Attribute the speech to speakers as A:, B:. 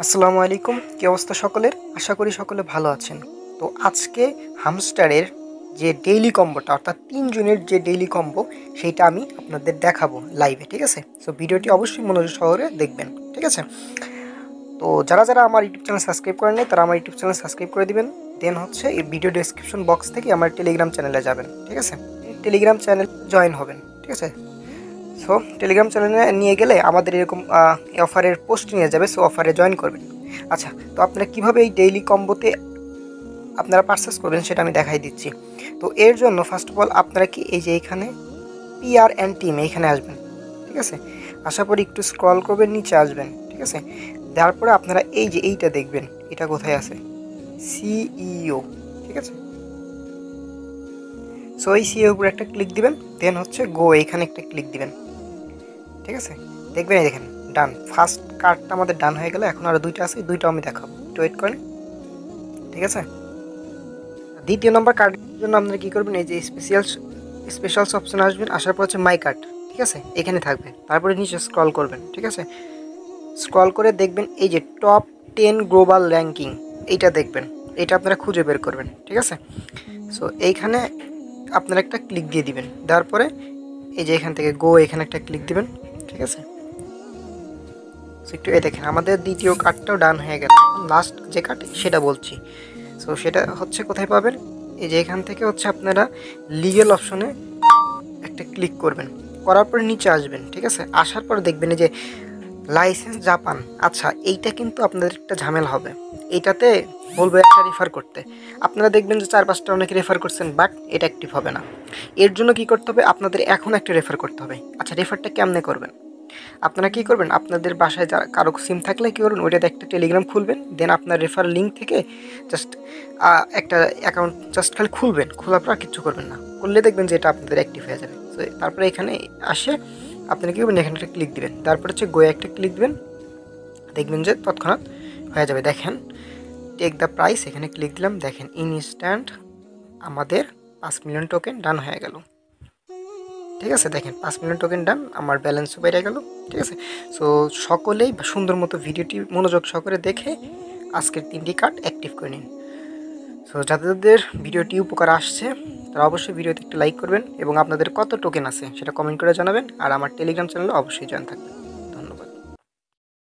A: আসসালামু আলাইকুম, কি অবস্থা সকলের? আশা করি সকলে ভালো আছেন। তো আজকে হামস্টারের যে ডেইলি কম্বোটা অর্থাৎ ৩ জনের যে ডেইলি কম্বো সেইটা আমি আপনাদের দেখাবো লাইভে, ঠিক আছে? সো ভিডিওটি অবশ্যই মনোযোগ সহকারে দেখবেন, ঠিক আছে? তো যারা আমার ইউটিউব চ্যানেল সাবস্ক্রাইব করেন নাই তারা আমার ইউটিউব চ্যানেল সাবস্ক্রাইব করে দিবেন। দেন হচ্ছে এই ভিডিও ডেসক্রিপশন বক্স থেকে আমার টেলিগ্রাম চ্যানেলে যাবেন, ঠিক আছে? টেলিগ্রাম চ্যানেল জয়েন হবেন, ঠিক আছে? সো টেলিগ্রাম চ্যানেলে নিয়ে গেলে আমাদের এরকম অফারের পোস্ট নিয়ে যাবে, সো অফারে জয়েন করবেন। আচ্ছা, তো আপনারা কীভাবে এই ডেইলি কম্বোতে আপনারা পারচেস করবেন সেটা আমি দেখাই দিচ্ছি। তো এর জন্য ফার্স্ট অফ অল আপনারা কি এই যে এইখানে পিআর অ্যান্ড টিম এইখানে আসবেন, ঠিক আছে? আসার পরে একটু স্ক্রল করবেন, নিচে আসবেন, ঠিক আছে? তারপরে আপনারা এই যে এইটা দেখবেন, এটা কোথায় আছে? সিইও, ঠিক আছে? সো এই সিইও উপরে একটা ক্লিক দিবেন, দেন হচ্ছে গো এইখানে একটা ক্লিক দিবেন, ঠিক আছে? দেখবেন এই দেখেন ডান, ফার্স্ট কার্ডটা আমাদের ডান হয়ে গেল। এখন আরও দুইটা আছে, দুইটাও আমি দেখাবো, একটু ওয়েট করেন, ঠিক আছে? দ্বিতীয় নম্বর কার্ডের জন্য আপনারা কী করবেন, এই যে স্পেশালস অপশানে আসবেন, আসার পর হচ্ছে মাই কার্ড, ঠিক আছে? এখানে থাকবে। তারপরে নিচে স্ক্রল করবেন, ঠিক আছে? স্ক্রল করে দেখবেন এই যে টপ 10 গ্লোবাল র্যাঙ্কিং, এইটা দেখবেন, এটা আপনারা খুঁজে বের করবেন, ঠিক আছে? সো এইখানে আপনারা একটা ক্লিক দিয়ে দিবেন, দেওয়ার পরে এই যে এখান থেকে গো এখানে একটা ক্লিক দিবেন, ঠিক আছে? একটু এই দেখেন আমাদের দ্বিতীয় কার্ডটাও ডান হয়ে গেল। লাস্ট যে কার্ড সেটা বলছি। সো সেটা হচ্ছে কোথায় পাবেন, এই যে এখান থেকে হচ্ছে আপনারা লিগ্যাল অপশনে একটা ক্লিক করবেন, করার পরে নিচে আসবেন, ঠিক আছে? আসার পর দেখবেন এই যে লাইসেন্স জাপান। আচ্ছা, এইটা কিন্তু আপনাদের একটা ঝামেলা হবে, এইটাতে বলবো একটা রেফার করতে। আপনারা দেখবেন যে 4-5টা অনেকে রেফার করছেন, বাট এটা অ্যাক্টিভ হবে না। এর জন্য কি করতে হবে, আপনাদের এখন একটা রেফার করতে হবে। আচ্ছা, রেফারটা কেমনে করবেন? আপনারা কী করবেন, আপনাদের বাসায় যা কারো সিম থাকলে কী করবেন, ওইটাতে একটা টেলিগ্রাম খুলবেন, দেন আপনার রেফার লিঙ্ক থেকে জাস্ট একটা অ্যাকাউন্ট জাস্ট খালি খুলবেন, খোলার পর কিচ্ছু করবেন না, করলে দেখবেন যে এটা আপনাদের অ্যাক্টিভ হয়ে যাবে। তো তারপরে এখানে আসে আপনারা কী করবেন, এখানে একটা ক্লিক দিবেন, তারপর হচ্ছে গোয়ে একটা ক্লিক দিবেন, দেখবেন যে তৎক্ষণাৎ হয়ে যাবে। দেখেন টেক দ্য প্রাইস, এখানে ক্লিক দিলাম, দেখেন ইনস্ট্যান্ট আমাদের 5 মিলিয়ন টোকেন ডান হয়ে গেল, ঠিক আছে? দেখেন 5 মিলিয়ন টোকেন ডান, আমার ব্যালেন্সও বেড়ে গেল, ঠিক আছে? সো সকলেই সুন্দর মতো ভিডিওটি মনোযোগ সহকারে দেখে আজকের 3টি কার্ড অ্যাক্টিভ করে নিন। সো যাদের ভিডিওটি উপকার আসছে তারা অবশ্যই ভিডিওতে একটু লাইক করবেন এবং আপনাদের কত টোকেন আছে সেটা কমেন্ট করে জানাবেন, আর আমার টেলিগ্রাম চ্যানেলে অবশ্যই জয়েন থাকবেন।